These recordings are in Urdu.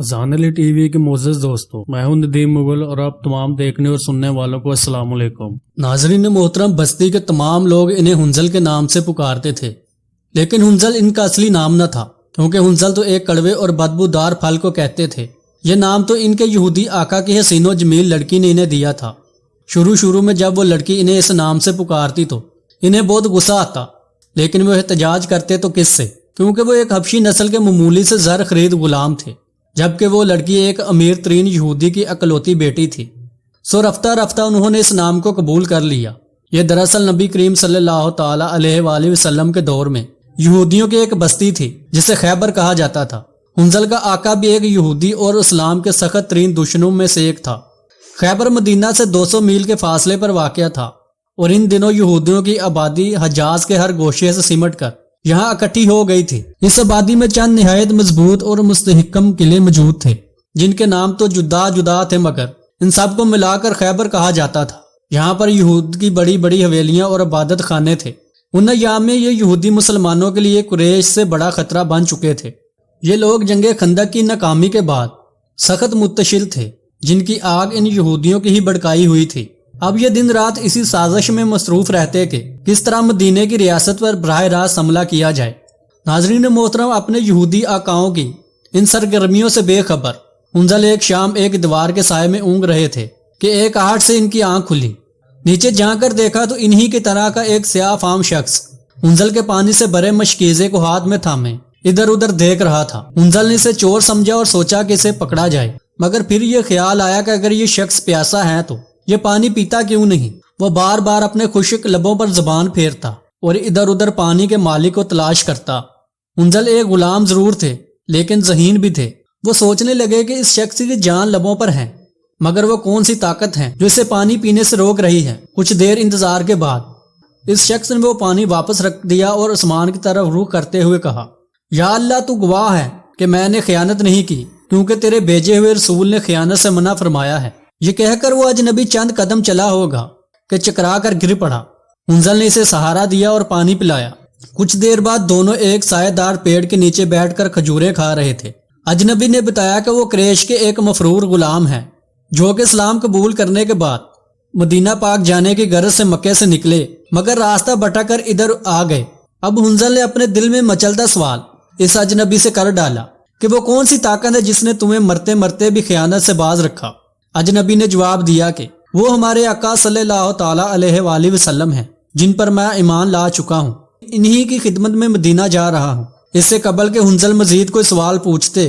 اذان علی ٹی وی کے معزز دوستوں، میں ہوں ندیم مغل اور آپ تمام دیکھنے اور سننے والوں کو السلام علیکم۔ ناظرین محترم، بستی کے تمام لوگ انہیں ہنزل کے نام سے پکارتے تھے، لیکن ہنزل ان کا اصلی نام نہ تھا، کیونکہ ہنزل تو ایک کڑوے اور بدبودار پھل کو کہتے تھے۔ یہ نام تو ان کے یہودی آقا کی حسین و جمیل لڑکی نے انہیں دیا تھا۔ شروع میں جب وہ لڑکی انہیں اس نام سے پکارتی تو انہیں بہت غصہ آتا، لیکن وہ احتجاج کرتے تو کس سے، کیونکہ وہ ایک حبشی نسل کے معمولی سے زر خرید غلام تھے، جبکہ وہ لڑکی ایک امیر ترین یہودی کی اکلوتی بیٹی تھی۔ سو رفتہ رفتہ انہوں نے اس نام کو قبول کر لیا۔ یہ دراصل نبی کریم صلی اللہ تعالی علیہ وآلہ وسلم کے دور میں یہودیوں کی ایک بستی تھی جسے خیبر کہا جاتا تھا۔ ہنزل کا آقا بھی ایک یہودی اور اسلام کے سخت ترین دشمنوں میں سے ایک تھا۔ خیبر مدینہ سے 200 میل کے فاصلے پر واقع تھا، اور ان دنوں یہودیوں کی آبادی حجاز کے ہر گوشے سے سمٹ کر یہاں اکٹھی ہو گئی تھی۔ اس آبادی میں چند نہایت مضبوط اور مستحکم قلعے موجود تھے، جن کے نام تو جدا جدا تھے، مگر ان سب کو ملا کر خیبر کہا جاتا تھا۔ یہاں پر یہود کی بڑی بڑی حویلیاں اور عبادت خانے تھے۔ ان ایام میں یہ یہودی مسلمانوں کے لیے قریش سے بڑا خطرہ بن چکے تھے۔ یہ لوگ جنگ خندق کی ناکامی کے بعد سخت متشل تھے، جن کی آگ ان یہودیوں کی ہی بھڑکائی ہوئی تھی۔ اب یہ دن رات اسی سازش میں مصروف رہتے کہ کس طرح مدینے کی ریاست پر براہ راست حملہ کیا جائے۔ ناظرین محترم، اپنے یہودی آقاؤں کی ان سرگرمیوں سے بے خبر ہنزل ایک شام ایک دیوار کے سائے میں اونگ رہے تھے کہ ایک آہٹ سے ان کی آنکھ کھلی۔ نیچے جا کر دیکھا تو انہی کی طرح کا ایک سیاہ فام شخص ہنزل کے پانی سے بھرے مشکیزے کو ہاتھ میں تھامے ادھر ادھر دیکھ رہا تھا۔ ہنزل نے اسے چور سمجھا اور سوچا کہ اسے پکڑا جائے، مگر پھر یہ خیال آیا کہ اگر یہ شخص پیاسا ہے تو یہ پانی پیتا کیوں نہیں۔ وہ بار بار اپنے خشک لبوں پر زبان پھیرتا اور ادھر ادھر پانی کے مالک کو تلاش کرتا۔ ہنزل ایک غلام ضرور تھے، لیکن ذہین بھی تھے۔ وہ سوچنے لگے کہ اس شخص کی جان لبوں پر ہے، مگر وہ کون سی طاقت ہے جو اسے پانی پینے سے روک رہی ہے۔ کچھ دیر انتظار کے بعد اس شخص نے وہ پانی واپس رکھ دیا اور آسمان کی طرف رخ کرتے ہوئے کہا، یا اللہ، تو گواہ ہے کہ میں نے خیانت نہیں کی، کیونکہ تیرے بھیجے ہوئے رسول نے خیانت سے منع فرمایا ہے۔ یہ کہہ کر وہ اجنبی چند قدم چلا ہوگا کہ چکرا کر گر پڑا۔ ہنزل نے اسے سہارا دیا اور پانی پلایا۔ کچھ دیر بعد دونوں ایک سایہ دار پیڑ کے نیچے بیٹھ کر کھجوریں کھا رہے تھے۔ اجنبی نے بتایا کہ وہ قریش کے ایک مفرور غلام ہے، جو کہ اسلام قبول کرنے کے بعد مدینہ پاک جانے کی غرض سے مکے سے نکلے، مگر راستہ بھٹک کر ادھر آ گئے۔ اب ہنزل نے اپنے دل میں مچلتا سوال اس اجنبی سے کر ڈالا کہ وہ کون سی طاقت ہے جس نے تمہیں مرتے مرتے بھی خیانت سے باز رکھا۔ اجنبی نے جواب دیا کہ وہ ہمارے آقا صلی اللہ تعالی علیہ وآلہ وسلم ہیں، جن پر میں ایمان لا چکا ہوں، انہی کی خدمت میں مدینہ جا رہا ہوں۔ اس سے قبل کہ ہنزل مزید کوئی سوال پوچھتے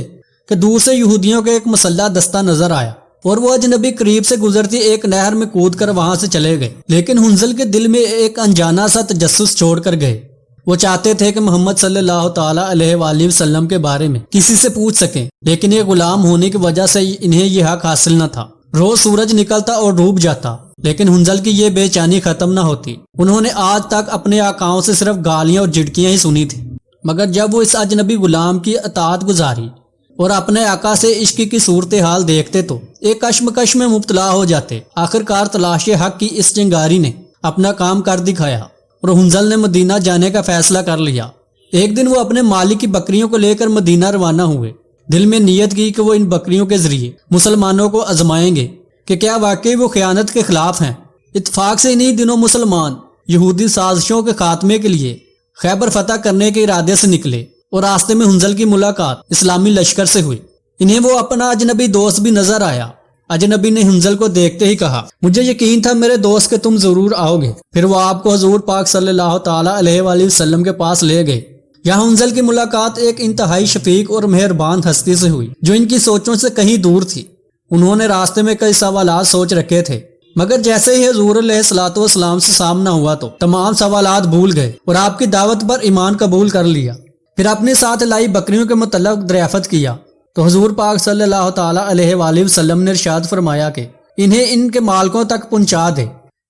کہ دور سے یہودیوں کا ایک مسلح دستہ نظر آیا، اور وہ اجنبی قریب سے گزرتی ایک نہر میں کود کر وہاں سے چلے گئے۔ لیکن ہنزل کے دل میں ایک انجانا سا تجسس چھوڑ کر گئے۔ وہ چاہتے تھے کہ محمد صلی اللہ تعالی علیہ وآلہ وسلم کے بارے میں کسی سے پوچھ سکیں، لیکن یہ غلام ہونے کی وجہ سے انہیں یہ حق حاصل نہ تھا۔ روز سورج نکلتا اور ڈوب جاتا، لیکن ہنزل کی یہ بے چینی ختم نہ ہوتی۔ انہوں نے آج تک اپنے آقاؤں سے صرف گالیاں اور جھٹکیاں ہی سنی تھی، مگر جب وہ اس اجنبی غلام کی اطاعت گزاری اور اپنے آقا سے عشق کی صورتحال دیکھتے تو ایک کشمکش میں مبتلا ہو جاتے۔ آخرکار تلاش حق کی اس چنگاری نے اپنا کام کر دکھایا اور ہنزل نے مدینہ جانے کا فیصلہ کر لیا۔ ایک دن وہ اپنے مالک کی بکریوں کو لے کر مدینہ روانہ ہوئے، دل میں نیت کی کہ وہ ان بکریوں کے ذریعے مسلمانوں کو آزمائیں گے کہ کیا واقعی وہ خیانت کے خلاف ہیں۔ اتفاق سے انہی دنوں مسلمان یہودی سازشوں کے خاتمے کے لیے خیبر فتح کرنے کے ارادے سے نکلے، اور راستے میں ہنزل کی ملاقات اسلامی لشکر سے ہوئی۔ انہیں وہ اپنا اجنبی دوست بھی نظر آیا۔ اجنبی نے ہنزل کو دیکھتے ہی کہا، مجھے یقین تھا میرے دوست کہ تم ضرور آؤ گے۔ پھر وہ آپ کو حضور پاک صلی اللہ تعالی علیہ وآلہ وسلم کے پاس لے گئے۔ یہاں ہنزل کی ملاقات ایک انتہائی شفیق اور مہربان ہستی سے ہوئی، جو ان کی سوچوں سے کہیں دور تھی۔ انہوں نے راستے میں کئی سوالات سوچ رکھے تھے، مگر جیسے ہی حضور علیہ الصلوۃ والسلام سے سامنا ہوا تو تمام سوالات بھول گئے اور آپ کی دعوت پر ایمان قبول کر لیا۔ پھر اپنے ساتھ لائی بکریوں کے متعلق دریافت کیا تو حضور پاک صلی اللہ تعالی علیہ وآلہ وسلم نے ارشاد فرمایا کہ انہیں ان کے مالکوں تک پہنچا دے۔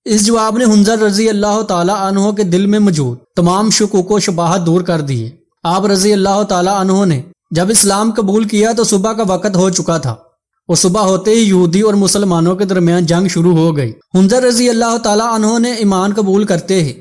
اس جواب نے ہنزل رضی اللہ تعالی عنہ کے دل میں موجود تمام شکوک و شبہات دور کر دیے۔ آپ رضی اللہ تعالی عنہ نے جب اسلام قبول کیا تو صبح کا وقت ہو چکا تھا، اور صبح ہوتے ہی یہودی اور مسلمانوں کے درمیان جنگ شروع ہو گئی۔ ہنزل رضی اللہ تعالی عنہ نے ایمان قبول کرتے ہی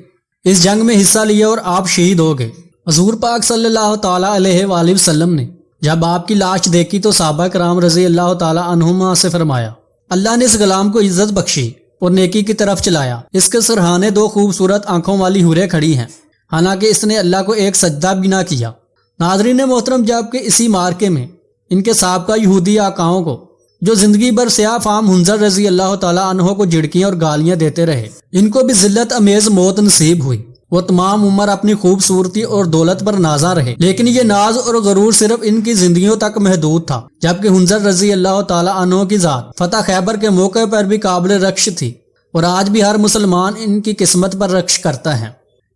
اس جنگ میں حصہ لیا اور آپ شہید ہو گئے۔ حضور پاک صلی اللہ تعالی علیہ وآلہ وسلم نے جب آپ کی لاش دیکھی تو صحابہ کرام رضی اللہ تعالی عنہما سے فرمایا اللہ نے اس غلام کو عزت بخشی اور نیکی کی طرف چلایا، اس کے سرہانے دو خوبصورت آنکھوں والی حوریں کھڑی ہیں، حالانکہ اس نے اللہ کو ایک سجدہ بھی نہ کیا۔ ناظرین محترم، جبکہ اسی مارکے میں ان کے سابقہ یہودی آقاؤں کو جو زندگی بھر سیاہ فام حنظل رضی اللہ تعالیٰ عنہ کو جھڑکیاں اور گالیاں دیتے رہے، ان کو بھی ذلت امیز موت نصیب ہوئی۔ وہ تمام عمر اپنی خوبصورتی اور دولت پر نازاں رہے، لیکن یہ ناز اور غرور صرف ان کی زندگیوں تک محدود تھا، جبکہ حنظل رضی اللہ تعالیٰ عنہ کی ذات فتح خیبر کے موقع پر بھی قابل رکش تھی، اور آج بھی ہر مسلمان ان کی قسمت پر رکش کرتا ہے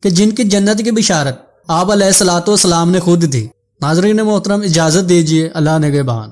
کہ جن کی جنت کی بشارت آپ علیہ الصلوۃ والسلام نے خود دی۔ ناظرین محترم، اجازت دیجیے، اللہ نگہبان۔